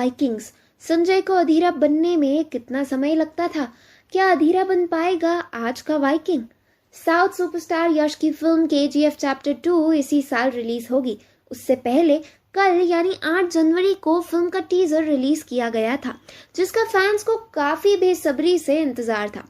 Vikings. Sanjay को अधीरा बनने में कितना समय लगता था? क्या अधीरा बन पाएगा आज का वाइकिंग? साउथ सुपरस्टार यश की फिल्म केजीएफ चैप्टर 2 इसी साल रिलीज होगी। उससे पहले कल यानी 8 जनवरी को फिल्म का टीजर रिलीज किया गया था, जिसका फैंस को काफी बेसब्री से इंतजार था।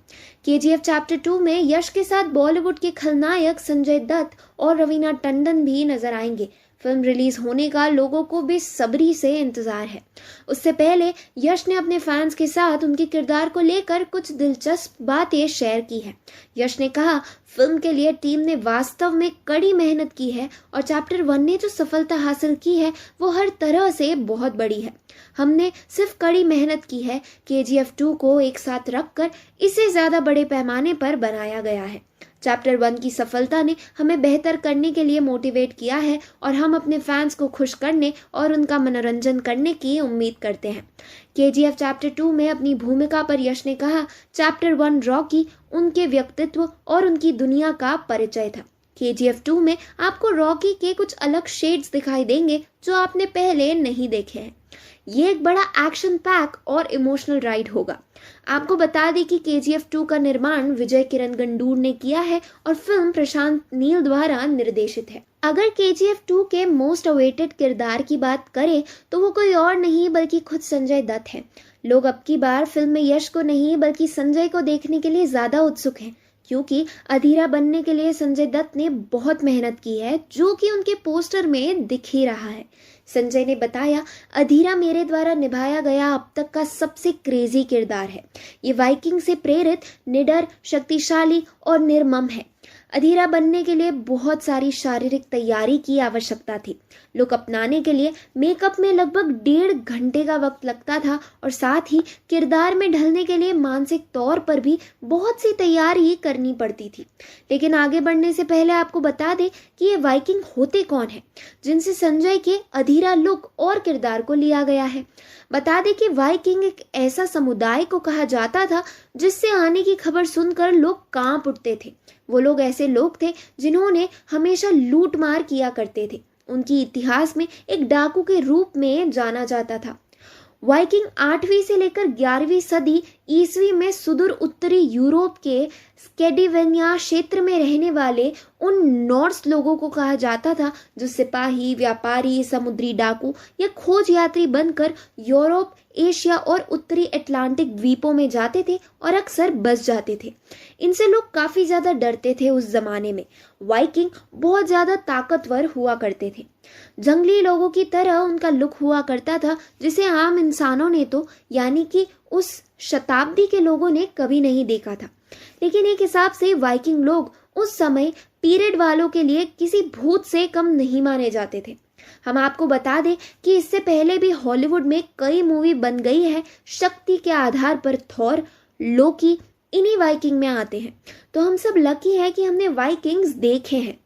केजीएफ चैप्टर 2 में यश के साथ बॉलीवुड के खलनायक संजय दत्त और रवीना टंडन भी नजर आएंगे। फिल्म रिलीज होने का लोगों को बेसब्री से इंतजार है। उससे पहले यश ने अपने फैंस के साथ उनके किरदार को लेकर कुछ दिलचस्प बातें शेयर की है। यश ने कहा, फिल्म के लिए टीम ने वास्तव में कड़ी मेहनत की है और चैप्टर 1 ने जो सफलता हासिल की है वो हर तरह से बहुत बड़ी है। हमने सिर्फ कड़ी मेहनत की है। केजीएफ 2 को एक साथ रखकर इसे ज्यादा बड़े पैमाने पर बनाया गया है। चैप्टर 1 की सफलता ने हमें बेहतर करने के लिए मोटिवेट किया है और हम अपने फैंस को खुश करने और उनका मनोरंजन करने की उम्मीद करते हैं। केजीएफ चैप्टर 2 में अपनी भूमिका पर यश ने कहा, चैप्टर 1 रॉकी उनके व्यक्तित्व और उनकी दुनिया का परिचय था। केजीएफ 2 में आपको रॉकी के कुछ अलग शेड्स दिखाई देंगे जो आपने पहले नहीं देखे हैं। ये एक बड़ा एक्शन पैक और इमोशनल राइड होगा। आपको बता दें कि केजीएफ 2 का निर्माण विजय किरण गंडूर ने किया है और फिल्म प्रशांत नील द्वारा निर्देशित है। अगर केजीएफ 2 के मोस्ट अवेटेड किरदार की बात करें तो वो कोई और नहीं बल्कि खुद संजय दत्त है। लोग अब की बार फिल्म में यश को नहीं बल्कि संजय को देखने के लिए ज्यादा उत्सुक हैं, क्योंकि अधीरा बनने के लिए संजय दत्त ने बहुत मेहनत की है, जो कि उनके पोस्टर में दिख ही रहा है। संजय ने बताया, अधीरा मेरे द्वारा निभाया गया अब तक का सबसे क्रेजी किरदार है। ये वाइकिंग से प्रेरित, निडर, शक्तिशाली और निर्मम है। अधीरा बनने के लिए बहुत सारी शारीरिक तैयारी की आवश्यकता थी। लुक अपनाने के लिए मेकअप में लगभग 1.5 घंटे का वक्त लगता था और साथ ही किरदार में ढलने के लिए मानसिक तौर पर भी बहुत सी तैयारी करनी पड़ती थी। लेकिन आगे बढ़ने से पहले आपको बता दें कि ये वाइकिंग होते कौन है जिनसे संजय के अधीरा लुक और किरदार को लिया गया है। बता दें कि वाइकिंग एक ऐसा समुदाय को कहा जाता था जिससे आने की खबर सुनकर लोग कांप उठते थे। वो लोग ऐसे लोग थे जिन्होंने हमेशा लूट मार किया करते थे। उनकी इतिहास में एक डाकू के रूप में जाना जाता था। वाइकिंग 8वीं से लेकर 11वीं सदी ईस्वी में सुदूर उत्तरी यूरोप के स्कैंडिनेविया क्षेत्र में रहने वाले उन नॉर्स लोगों को कहा जाता था जो सिपाही, व्यापारी, समुद्री डाकू या खोज यात्री बनकर यूरोप, एशिया और उत्तरी अटलांटिक द्वीपों में जाते थे और अक्सर बस जाते थे। इनसे लोग काफी ज्यादा डरते थे। उस जमाने में वाइकिंग बहुत ज्यादा ताकतवर हुआ करते थे। जंगली लोगों की तरह उनका लुक हुआ करता था, जिसे आम इंसानों ने तो यानी कि उस शताब्दी के लोगों ने कभी नहीं देखा था। लेकिन एक हिसाब से वाइकिंग लोग उस समय पीरियड वालों के लिए किसी भूत से कम नहीं माने जाते थे। हम आपको बता दें कि इससे पहले भी हॉलीवुड में कई मूवी बन गई है। शक्ति के आधार पर थॉर, लोकी इन्हीं वाइकिंग में आते हैं। तो हम सब लकी हैं कि हमने वाइकिंग्स देखे हैं,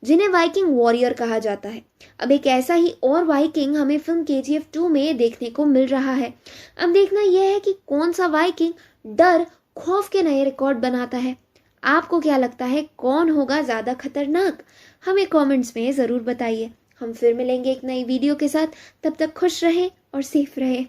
जिन्हें वाइकिंग वॉरियर कहा जाता है। अब एक ऐसा ही और वाइकिंग हमें फिल्म केजीएफ 2 में देखने को मिल रहा है। अब देखना यह है कि कौन सा वाइकिंग डर, खौफ के नए रिकॉर्ड बनाता है। आपको क्या लगता है, कौन होगा ज्यादा खतरनाक? हमें कमेंट्स में जरूर बताइए। हम फिर मिलेंगे एक नई वीडियो के साथ। तब तक खुश रहें और सेफ रहें।